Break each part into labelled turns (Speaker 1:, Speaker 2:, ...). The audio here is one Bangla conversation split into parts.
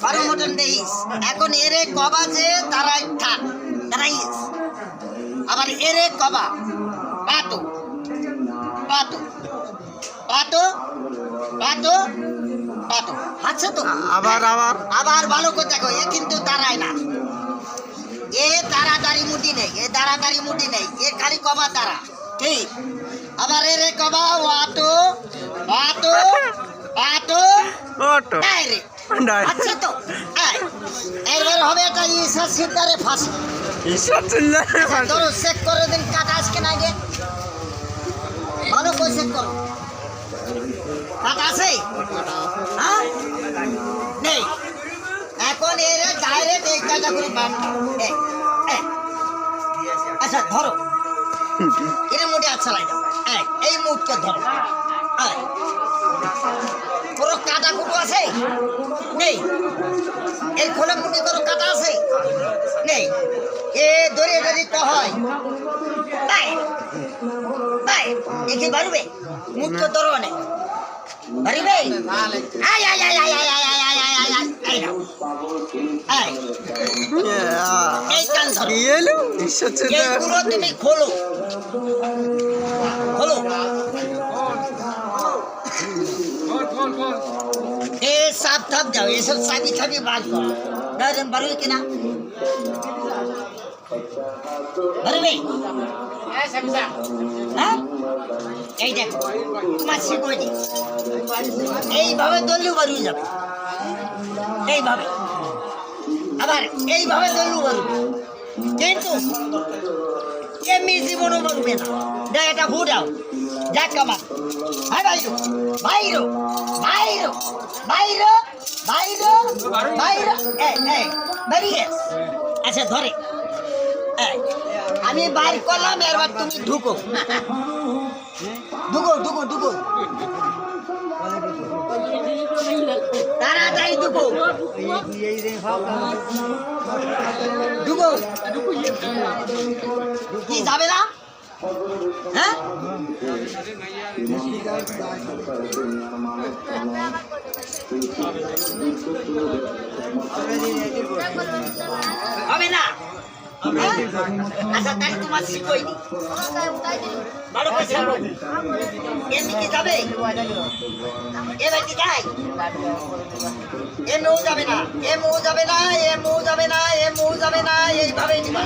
Speaker 1: বারো মটন দেইস এখন এরে কবা যে তারাই থাক তারাইস আবার এরে কবা পাতো পাতো পাতো পাতো পাতো আচ্ছা তো
Speaker 2: আবার আবার
Speaker 1: আবার ভালো করে দেখো এ কিন্তু দাঁড়ায় না এ তাড়াতাড়ি মুটি নেই এ তাড়াতাড়ি মুটি নেই এ খালি কবা তারা ঠিক আবার এরে কবা ওয়াতো ওয়াতো ওয়াতো
Speaker 2: ওটো
Speaker 1: ডাইরেক্ট আচ্ছা তো এবার হবে এটা ঈশা সিদ্ধারে ফাঁসি
Speaker 2: ঈশ্বর চিল্লারে ফাঁসি
Speaker 1: ধরো চেক করে দিন কাটা আজকে না গে ভালো করে চেক করো কাটা আছে হ্যাঁ নেই এখন এর ডাইরেক্ট এই কাটা করে আচ্ছা ধরো এর মুঠে আচ্ছা লাগে এই মুখকে ধরো পুরো কাটা কুটো আছে নেই এর খোলা মুঠে করো কাটা আছে নেই এ দড়িয়ে দড়ি তো হয় তাই তাই একে বাড়বে মুখ তো ধরো অনেক বাড়বে আয় আয় আয় আয় আয় আয় আয় আয় আয় আয় আয় না আয় এই কান ধরো
Speaker 2: এলো ঈশ্বর চিল্লারে
Speaker 1: এইগুলো তুমি খোলো খোলো এ সাপ থাপ যাও এসব চাবি খাবি বার করো ডাইরেক্ট বাড়বে কিনা বাড়বে হ্যাঁ এই দেখো তোমার শিখবে এইভাবে দলীয় বাড়িয়ে যাবে এইভাবে আবার এইভাবে দলীয় বাড়বে কিন্তু এমনি জীবনও বাড়বে না দেখ এটা ফুটাও দেখ কামা হাই বাইরো বাইরো বাইরো বাইরো বাইরো বাইরো এই বেরিয়ে আচ্ছা ধরে আমি বাইর করলাম এবার তুমি ঢুকো ঢুকো ঢুকো ঢুকো তাড়াতাড়ি ঢুকো ঢুকো কি যাবে না হ্যাঁ হবে না আচ্ছা তাই তোমার শিখই নি ভালো করে শিখো এমনি কি যাবে এবার কি যাই এমও যাবে না এমও যাবে না এমও যাবে না এমও যাবে না এইভাবে দিবা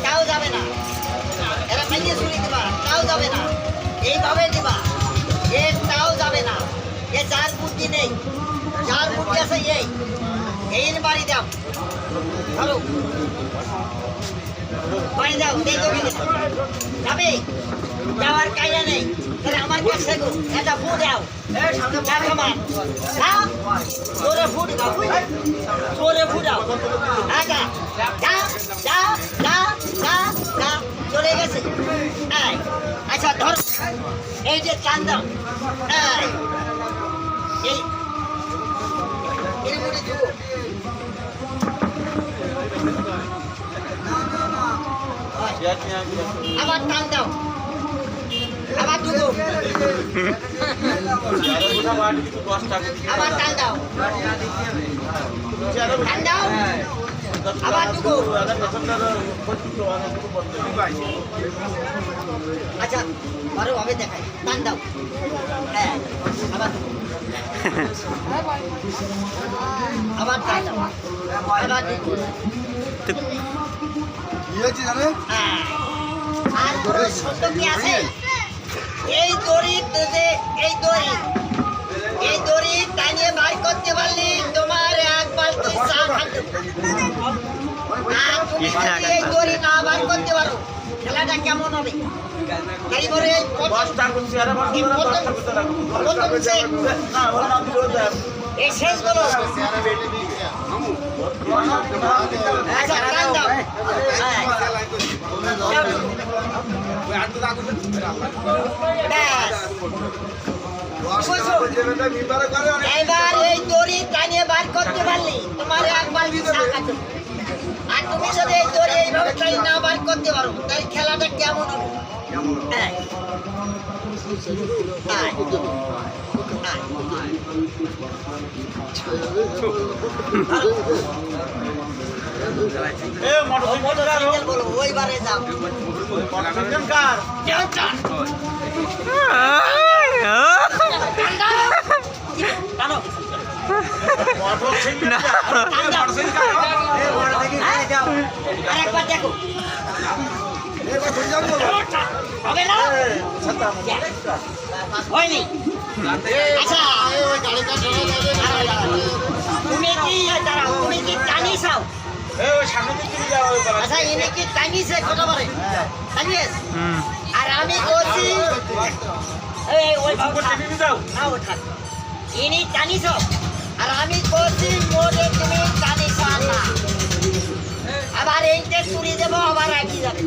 Speaker 1: তাও যাবে না এরা খাইয়ে শুনি দিবা তাও যাবে না এইভাবে দিবা এ তাও যাবে না এ যার বুদ্ধি নেই যার বুদ্ধি আছে এই বাড়ি দাও ধরো বাড়ি দাও দেখো যাবে যাওয়ার কাইয়া নেই তাহলে আমার কাছে এটা ফু দাও জোরে ফুট দাও জোরে ফুট দাও আগা যা যা যা যা যা চলে গেছে আচ্ছা ধর এই যে চান দাও এই এর মধ্যে দিব আবার টান দাও আবার দুটো আবার টান দাও টান দাও আবার দুটো আচ্ছা আরো ভাবে দেখাই টান দাও আবার আবার টান দাও আবার দুটো আর কোনো শব্দ কি আছে এই দড়ি এই দড়ি টানিয়ে বার করতে পারলি তোমার এক বালতি চা খাবে আর তুমি যদি এই দড়ি না বার করতে পারো খেলাটা কেমন হবে এইবারে এই শেষ বলো আচ্ছা টান দাও এবার এই দড়ি টানিয়ে বার করতে পারলি তোমার এক বালতি চা খাবে আর তুমি যদি এই দড়ি এইভাবে টানিয়ে না বার করতে পারো তাই খেলাটা কেমন হবে হ্যাঁ মোটরসাইকেল বলো ওইবারে যাও টানো আরেকবার দেখো হবে না হয়নি আচ্ছা তুমি কি দাঁড়াও তুমি কি টানিস আচ্ছা এনে কি টানিছে কত পারে টানিস আর আমি বলছি ওই না ওঠা ইনি টানিস আর আমি বলছি মোটে তুমি টানিস না আবার এইটা চুরি দেবো আবার রাখি যাবে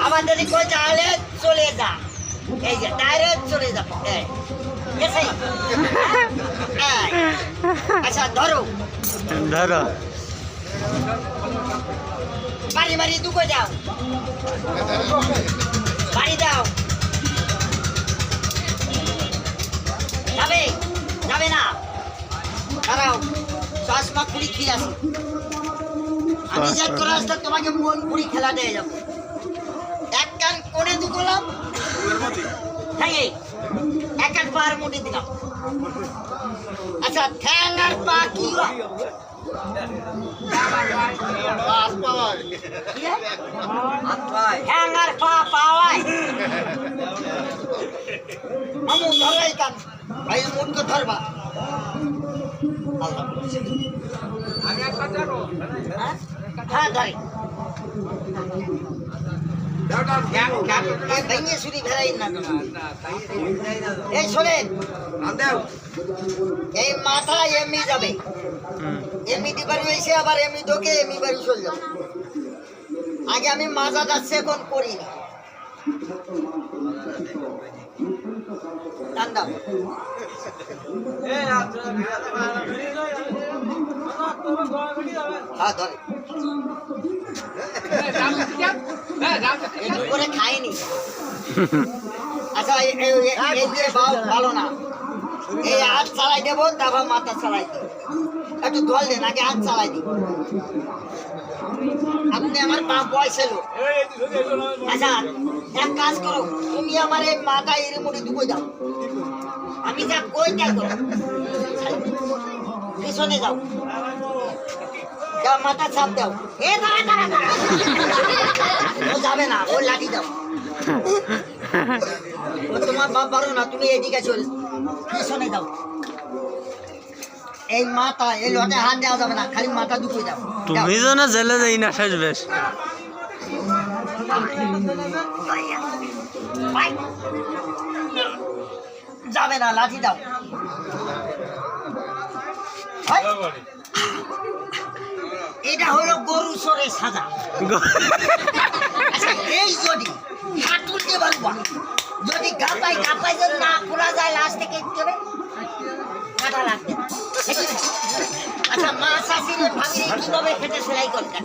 Speaker 1: আবার যদি কই তাহলে চলে যা এই যে ডাইরেক্ট চলে যাবে গেছে আচ্ছা ধরো
Speaker 2: ধরো
Speaker 1: বাড়ি বাড়ি দুটো যাও বাড়ি দাও যাবে যাবে না দাঁড়াও চশমা কুড়ি খেয়ে আসি আমি যে করে আসতে তোমাকে মন কুড়ি খেলা দিয়ে যাবো এক কান কোণে দুকলাম হ্যাঁ এক কান পার মুটি দিলাম আচ্ছা ঠ্যাং আর পা কি ঠ্যাং আর পা পাওয়ায় আমু ধরাই কান ভাই মুটকে ধরবা হ্যাঁ ধরে ভেঙে শুধু ভেড়াই না এই শোনেন এই মাথা এমনি যাবে এমনি বাড়ি এসে আবার এমনি ঢোকে এমনি বাড়ি চলে যাবে আগে আমি মাজাটা সেকন করিনি ঠান্ডা হ্যাঁ ধরে একটু করে খাইনি আচ্ছা এই যে ভালো না এই হাত চালাই দেবো তারপর মাথা চালাই দিব একটু জল দেন আগে হাত চালাই দিব আপনি আমার বয়সে লোক আচ্ছা এক কাজ করো তুমি আমার এই মাথা এর মুড়ি ডুবে যাও আমি যা কই তাই করো পিছনে যাও যা মাথা চাপ দাও এ দাঁড়া দাঁড়া দাঁড়া ও যাবে না ও লাঠি দাও ও তোমার বাপ পারো না তুমি এদিকে চল পিছনে যাও এই মাথা এই লটে হাত দেওয়া যাবে না খালি মাথা ডুবে যাও
Speaker 2: তুমি তো না জেলে যাই না শেষ বেশ
Speaker 1: যাবে না লাঠি দাও এটা হলো গরু সরের সাজা আচ্ছা এই যদি হাঁটুল দিয়ে বাড়বা যদি গাপাই যদি না খোলা যায় লাশ থেকে চলে কাটা লাগবে আচ্ছা মা শাশুড়ির ভাবি কিভাবে খেতে সেলাই করতেন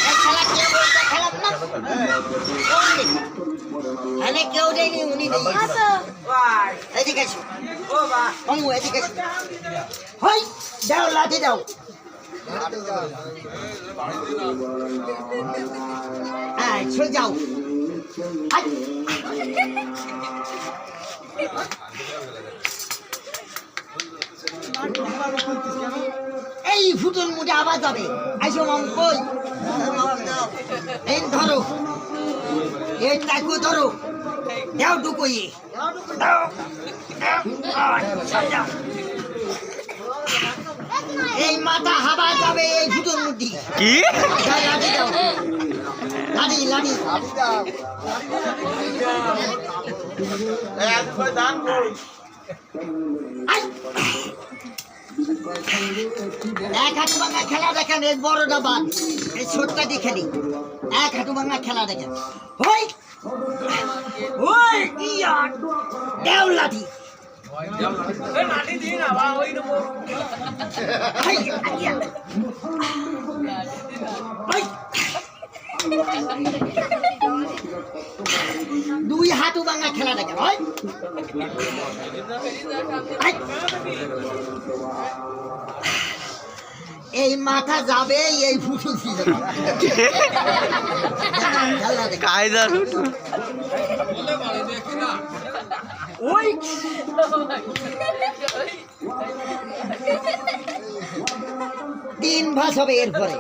Speaker 1: এই খেলা কে বলতে খেলাম না এনে কেউ দেয়নি উনি এদিকে এসো এদিকে এসো হই দাও লাঠি দাও চলে যাও এই ফুটুর মুঠে আবার যাবে আইসো মাম কই এই ধরো এই টাকু ধরো দাও ঢুকোই এই মাথা হাবা যাবে এই ফুটুর মুঠি
Speaker 2: কি
Speaker 1: লাঠি দাও লাঠি লাঠি এক হাঁটু ভাঙা খেলা দেখেন এই বড়টা বাদ এই ছোটটা দিয়ে খেলি এক হাঁটু ভাঙা খেলা দেখেন ওই ওই দেও লাঠি দুই হাঁটু ভাঙা খেলা দেখে হয় এই মাথা যাবে এই ফুটু খেলা দেখে
Speaker 2: কায়দা
Speaker 1: ওই তিন ভাস হবে এরপরে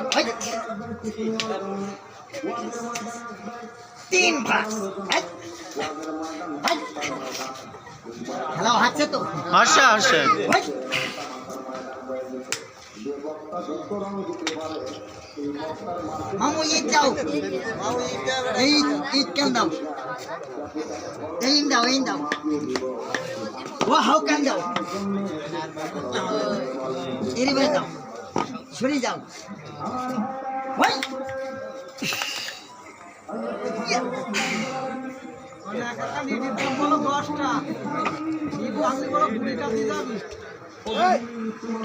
Speaker 1: তিন ভাস খেলা হচ্ছে তো
Speaker 2: হাসে হাসে
Speaker 1: ওই। মামু ঈদ যাও এই ঈদ কেন দাও এই দাও এই দাও ও হাও কেন দাও এরিবে দাও সরে যাও ওই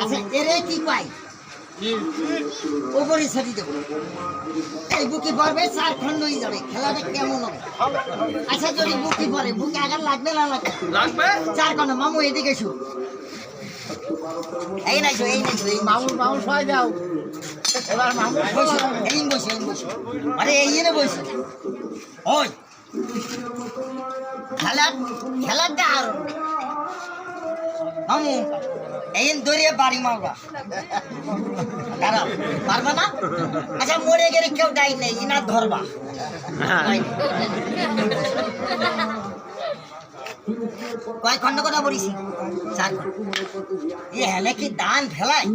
Speaker 1: আচ্ছা এরে কি পাই ওপরে ছাড়ি দেবো এই বুকি পড়বে 4 খন্ড হয়ে যাবে খেলাটা কেমন হবে আচ্ছা যদি বুকি পড়ে বুকে আঘাত লাগবে না লাগবে 4 খন্ড মামু এদিকে শু এই নাইছো এই মামু সবাই যাও এবার মামু বসো এই বসো আরে এই এনে বসো ওই খেলাটা আর মামু এই দরিয়ে বাড়ি মারবা দাঁড়াও পারবা না আচ্ছা মরে গেলে কেউ দায়ী নেই ইনা ধরবা কয় খন্ড কথা বলিস 4 খন্ড এ হেলে কি দান ফেলায়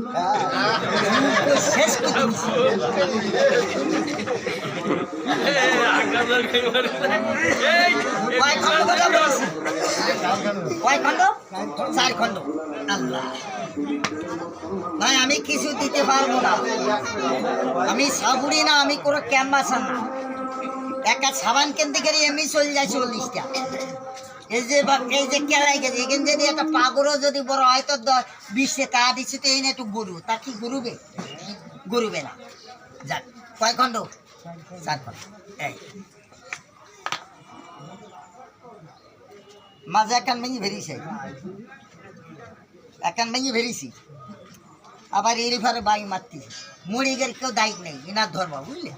Speaker 1: শেষ করে দিছি। কয় খন্ড কথা বলিস কয় খন্ড 4 খন্ড আল্লাহ ভাই আমি কিছু দিতে পারবো না আমি সাবুরি না আমি কোনো ক্যাম্বাসার না একটা সাবান কিনতে গেলে এমনি চলে যায় 40টা এই যে কেলাই গেছে এখানে যদি একটা পাগরও যদি বড় হয় তো 20 টা দিচ্ছে তো এই না একটু গরু তা কি গরুবে না যাক কয় খন্ড 4 খন্ড এই মাঝে একান ভেঙে ভেরিছি আবার এর ফারে বাই মারতেছি মরে গেলে কেউ দায়িত্ব নেই এনার ধর্মা বুঝলে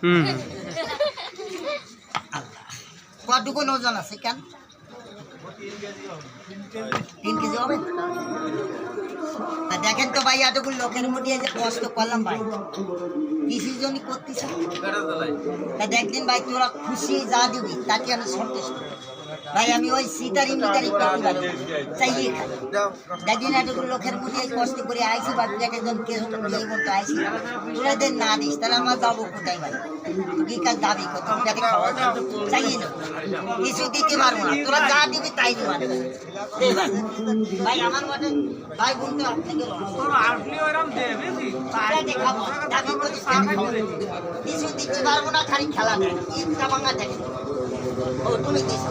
Speaker 1: আল্লাহ কতটুকু ওজন আছে কেন 3 কেজি হবে তা দেখেন তো ভাই এতগুলো লোকের মধ্যে যে কষ্ট করলাম ভাই কিছু জনই করতেছে তা দেখদিন ভাই তোরা খুশি যা দিবি তাকে আমি সন্তুষ্ট ভাই আমি ওই সিটারি মিটারি করতে পারি চাইয়ে খাই দেখদিন এতগুলো লোকের মধ্যে কষ্ট করে আইসি বা একজন কেউ এই মতো আইসি তোরা দেন না দিস তাহলে আমার যাবো কোথায় ভাই কি কাজ দাবি কত যাকে খাওয়া চাইয়ে না কিছু দিতে পারবো না তোরা যা দিবি তাই দিবি ভাই আমার মতে ভাই বলতে আপনি দেখাবো কিছু দিতে পারবো না খালি খেলা নেই ঈদটা ভাঙা দেখে ও তুমি দিস